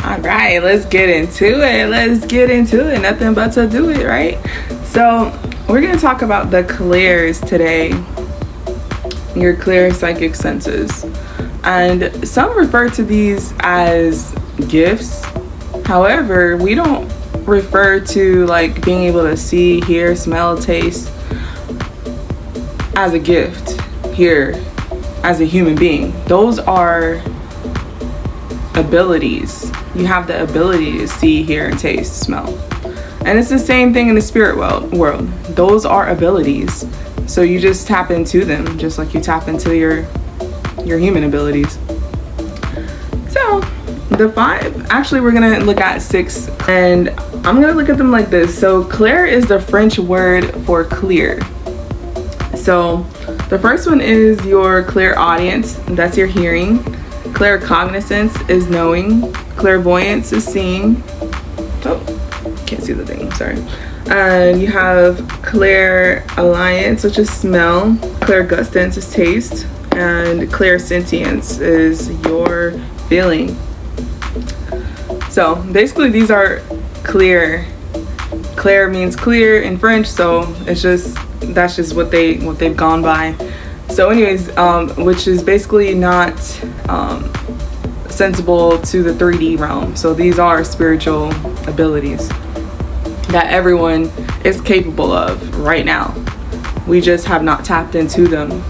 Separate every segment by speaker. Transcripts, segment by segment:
Speaker 1: All right, let's get into it. Nothing but to do it, right? So we're going to talk about the clairs today. Your clear psychic senses. And some refer to these as gifts. However, we don't refer to like being able to see, hear, smell, taste as a gift here as a human being. Those are abilities. You have the ability to see, hear, and taste, smell. And it's the same thing in the spirit world. Those are abilities. So you just tap into them, just like you tap into your human abilities. So the 5, actually we're gonna look at 6, and I'm gonna look at them like this. So clair is the French word for clear. So the first one is your clairaudience, that's your hearing. Claircognizance is knowing. Clairvoyance is seeing. Oh, can't see the thing, sorry. And you have clairalliance, which is smell. Clairgustance is taste. And clairsentience is your feeling. So basically these are clear. Clair means clear in French, so that's just what they've gone by. So anyways, which is basically not sensible to the 3D realm. So these are spiritual abilities that everyone is capable of right now. We just have not tapped into them,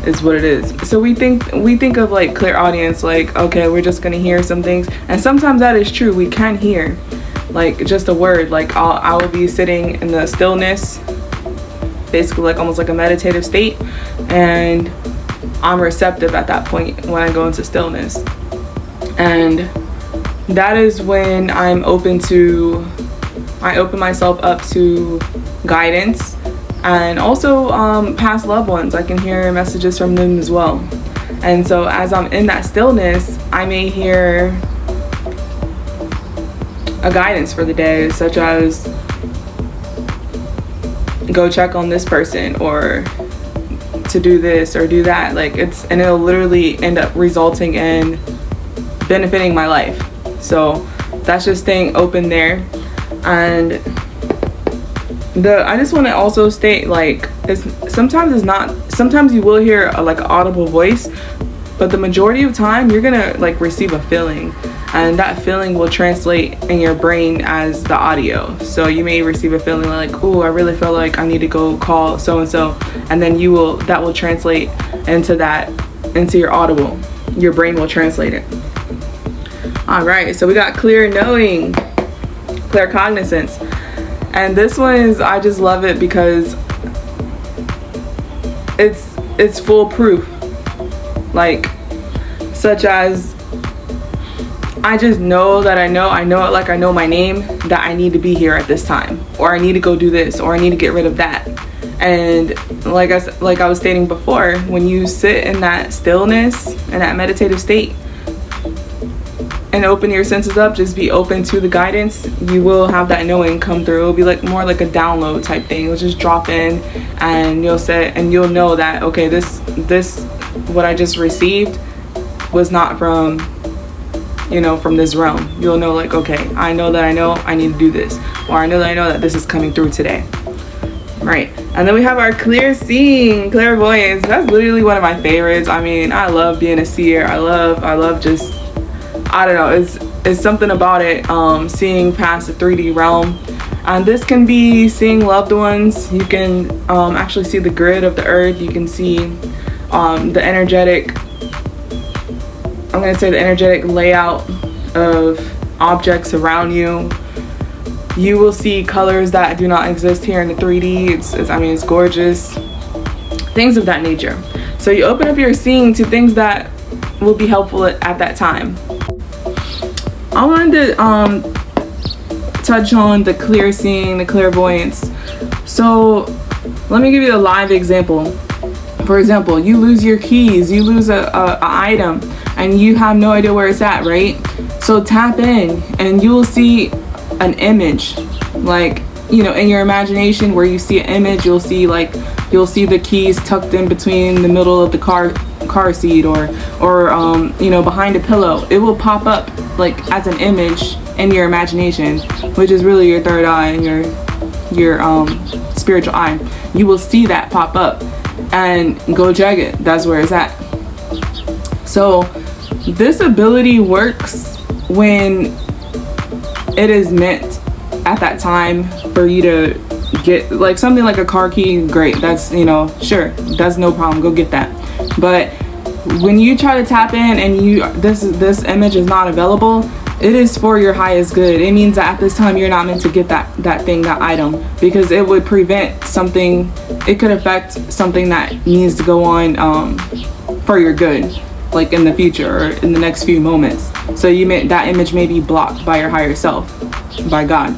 Speaker 1: is what it is. So we think of like clairaudience, like, okay, we're just gonna hear some things, and sometimes that is true. We can hear like just a word. Like I will be sitting in the stillness, basically like almost like a meditative state, and I'm receptive at that point when I go into stillness. And that is when I open myself up to guidance, and also past loved ones. I can hear messages from them as well. And so as I'm in that stillness, I may hear a guidance for the day, such as go check on this person, or to do this or do that. Like and it'll literally end up resulting in benefiting my life. So that's just staying open there. And I just want to also state, like, sometimes you will hear an audible voice, but the majority of time you're gonna like receive a feeling, and that feeling will translate in your brain as the audio. So you may receive a feeling like, oh, I really feel like I need to go call so and so, and then that will translate into your audible. Your brain will translate it. All right, so we got clear knowing, claircognizance, and this one I just love it because it's foolproof. Like, such as I just know that I know it, like I know my name, that I need to be here at this time, or I need to go do this, or I need to get rid of that. And like I was stating before, when you sit in that stillness and that meditative state and open your senses up, just be open to the guidance, you will have that knowing come through. It'll be like more like a download type thing. It'll just drop in, and you'll know that, okay, this what I just received was not from this realm. You'll know, like, okay, I know I need to do this, or I know that this is coming through today. Right. And then we have our clear seeing, clairvoyance. That's literally one of my favorites. I mean, I love being a seer. I love just, I don't know, it's something about it, seeing past the 3D realm. And this can be seeing loved ones. You can actually see the grid of the earth. You can see the energetic layout of objects around you. You will see colors that do not exist here in the 3D. It's gorgeous. Things of that nature. So you open up your seeing to things that will be helpful at that time. I wanted to touch on the clear seeing, the clairvoyance. So let me give you a live example. For example, you lose your keys, you lose a item, and you have no idea where it's at, right? So tap in, and you will see an image, like, in your imagination, where you see an image, you'll see the keys tucked in between the middle of the car car seat or behind a pillow. It will pop up like as an image in your imagination, which is really your third eye and your spiritual eye. You will see that pop up and go check it. That's where it's at. So this ability works when it is meant at that time for you to get, like something like a car key. Great, that's, sure, that's no problem, go get that. But when you try to tap in and this image is not available, it is for your highest good. It means that at this time you're not meant to get that thing, that item, because it would prevent something. It could affect something that needs to go on for your good, like in the future or in the next few moments. So that image may be blocked by your higher self, by God.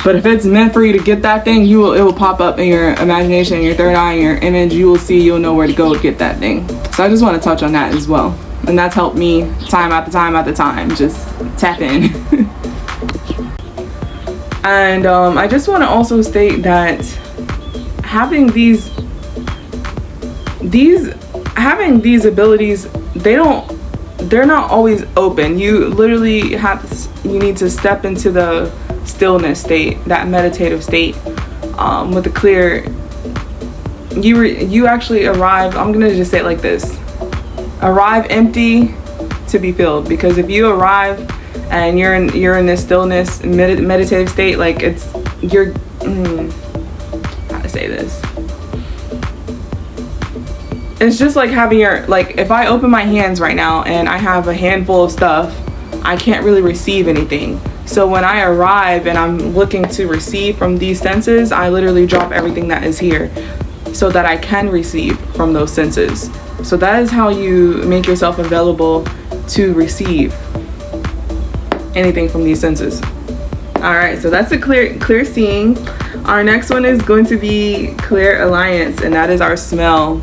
Speaker 1: But if it's meant for you to get that thing, it will pop up in your imagination, your third eye, in your image. You'll know where to go get that thing. So I just want to touch on that as well. And that's helped me time after time after time. Just tap in. And I just want to also state that having these abilities, they're not always open. You literally you need to step into the stillness state, that meditative state. With the Clair, you actually arrive, I'm gonna just say it like this: arrive empty to be filled. Because if you arrive and you're in this stillness meditative state, like how to say this, it's just like having if I open my hands right now and I have a handful of stuff, I can't really receive anything. So when I arrive and I'm looking to receive from these senses, I literally drop everything that is here so that I can receive from those senses. So that is how you make yourself available to receive anything from these senses. All right, so that's the clear seeing. Our next one is going to be Clair alliance, and that is our smell.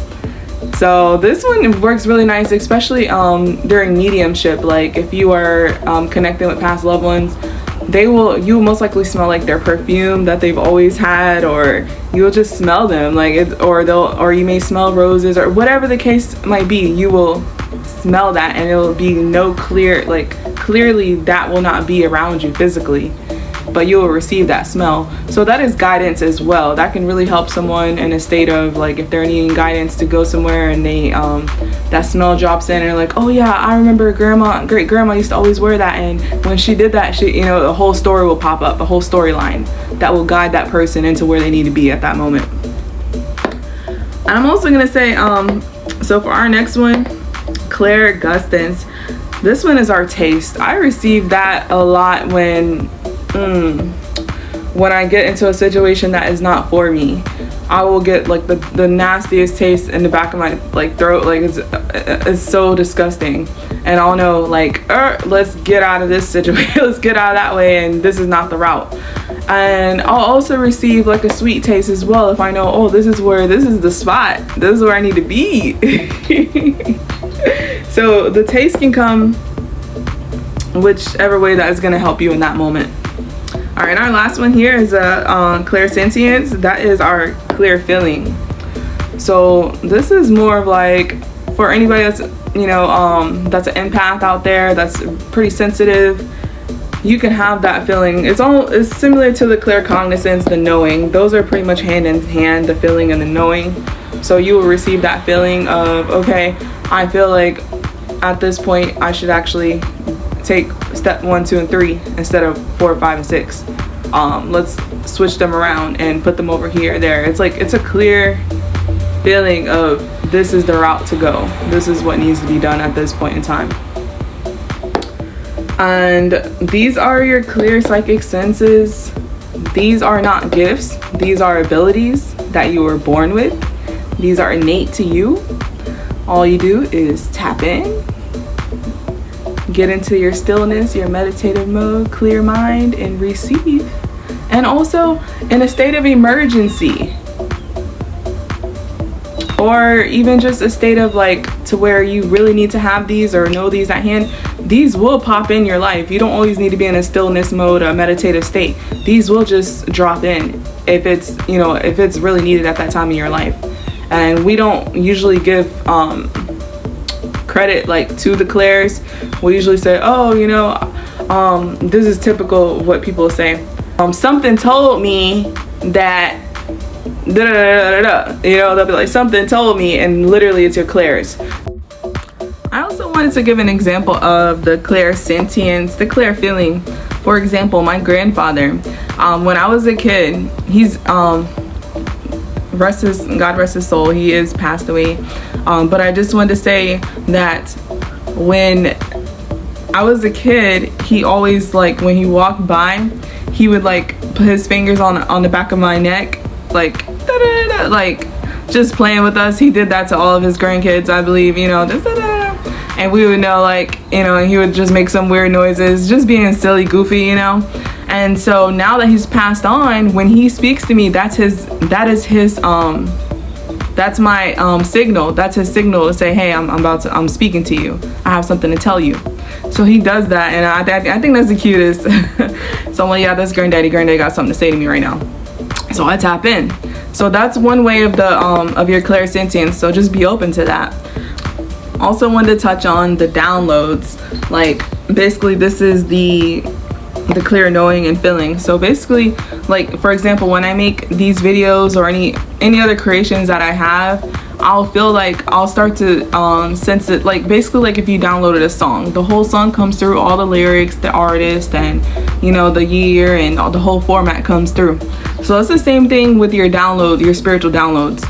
Speaker 1: So this one works really nice, especially during mediumship. Like if you are connecting with past loved ones, you will most likely smell like their perfume that they've always had, or you'll just smell them, or you may smell roses, or whatever the case might be. You will smell that, and it will be clearly that will not be around you physically, but you will receive that smell. So that is guidance as well. That can really help someone in a state of if they're needing guidance to go somewhere, and they that smell drops in, and they're like, oh yeah, I remember great grandma used to always wear that, and when she did that, a whole story will pop up, a whole storyline that will guide that person into where they need to be at that moment. And I'm also gonna say, so for our next one, Clair gustance. This one is our taste. I receive that a lot when I get into a situation that is not for me. I will get the nastiest taste in the back of my throat. It's so disgusting, and I'll know let's get out of this situation. Let's get out of that way, and this is not the route. And I'll also receive a sweet taste as well if I know, oh, this is the spot. This is where I need to be. So the taste can come whichever way that is going to help you in that moment. All right, our last one here is clairsentience. That is our Clair feeling. So this is more of for anybody that's that's an empath out there, that's pretty sensitive. You can have that feeling. It's similar to the claircognizance, the knowing. Those are pretty much hand in hand, the feeling and the knowing. So you will receive that feeling of, okay, I feel like at this point I should actually take step 1, 2, and 3 instead of 4, 5, and 6. Let's switch them around and put them over here, there. It's a clear feeling of, this is the route to go. This is what needs to be done at this point in time. And these are your Clair psychic senses. These are not gifts. These are abilities that you were born with. These are innate to you. All you do is tap in, get into your stillness, your meditative mode, clear mind, and receive. And also in a state of emergency, or even just a state of to where you really need to have these or know these at hand, these will pop in your life. You don't always need to be in a stillness mode, a meditative state. These will just drop in if it's really needed at that time in your life. And we don't usually give credit like to the Clairs, we usually say, oh, you know, this is typical of what people say. Something told me that da, da, da, da, da. You know, they'll be like, something told me, and literally it's your Clairs. I also wanted to give an example of the Clair sentience, the Clair feeling. For example, my grandfather, when I was a kid, he's God rest his soul, he is passed away. But I just wanted to say that when I was a kid, he always, like, when he walked by, he would like put his fingers on the back of my neck, like da, da, da, like just playing with us. He did that to all of his grandkids, I believe, you know, just, da, da, da. And we would know, like, you know, and he would just make some weird noises, just being silly, goofy, you know. And so now that he's passed on, when he speaks to me, that's my signal. That's his signal to say, hey, I'm speaking to you. I have something to tell you. So he does that, and I think that's the cutest. So I'm like, yeah, that's granddaddy got something to say to me right now. So I tap in. So that's one way of the of your clairsentience. So just be open to that. Also wanted to touch on the downloads. Like, basically this is the clear knowing and feeling. So basically, like, for example, when I make these videos or any other creations that I have, I'll feel like I'll start to sense it. Like, basically, like if you downloaded a song, the whole song comes through, all the lyrics, the artist, and, you know, the year, and all the whole format comes through. So it's the same thing with your download, your spiritual downloads.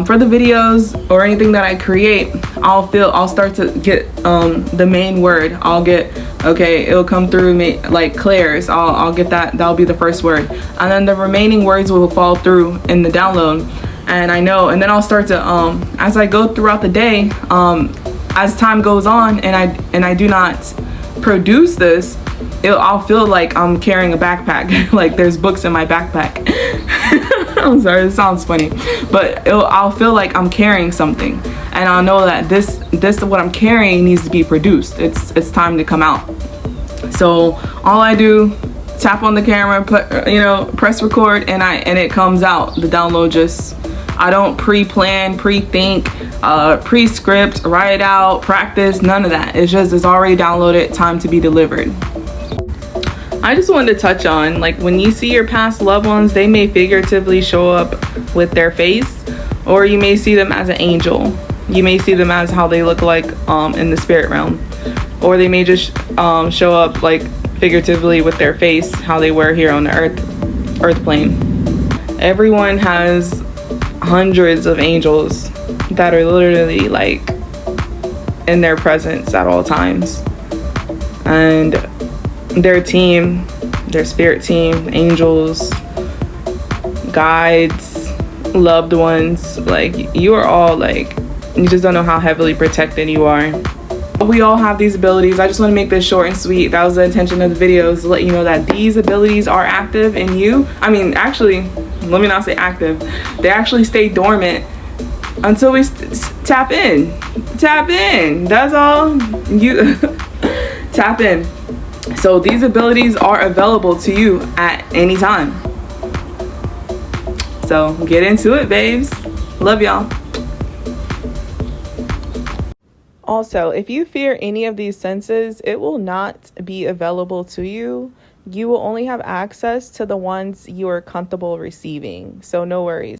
Speaker 1: For the videos or anything that I create, I'll start to get the main word. I'll get, okay, it'll come through me like Clairs. I'll get that'll be the first word, and then the remaining words will fall through in the download. And I know, and then I'll start to as I go throughout the day, as time goes on, and I do not produce this, I'll feel like I'm carrying a backpack. Like there's books in my backpack. I'm sorry, it sounds funny, but I'll feel like I'm carrying something, and I'll know that this what I'm carrying needs to be produced. It's time to come out. So all I do, tap on the camera, press record, and it comes out. The download I don't pre-plan, pre-think, pre-script, write it out, practice, none of that. It's already downloaded, time to be delivered. I just wanted to touch on, like, when you see your past loved ones, they may figuratively show up with their face, or you may see them as an angel. You may see them as how they look like in the spirit realm, or they may just show up like figuratively with their face, how they were here on the earth plane. Everyone has hundreds of angels that are literally like in their presence at all times, and their team, their spirit team, angels, guides, loved ones, like, you are all, like, you just don't know how heavily protected you are. We all have these abilities. I just want to make this short and sweet. That was the intention of the video, is to let you know that these abilities are active in you. I mean, actually, let me not say active. They actually stay dormant until we tap in. Tap in. That's all. You tap in. So these abilities are available to you at any time. So get into it, babes. Love y'all. Also, if you fear any of these senses, it will not be available to you. You will only have access to the ones you are comfortable receiving. So no worries.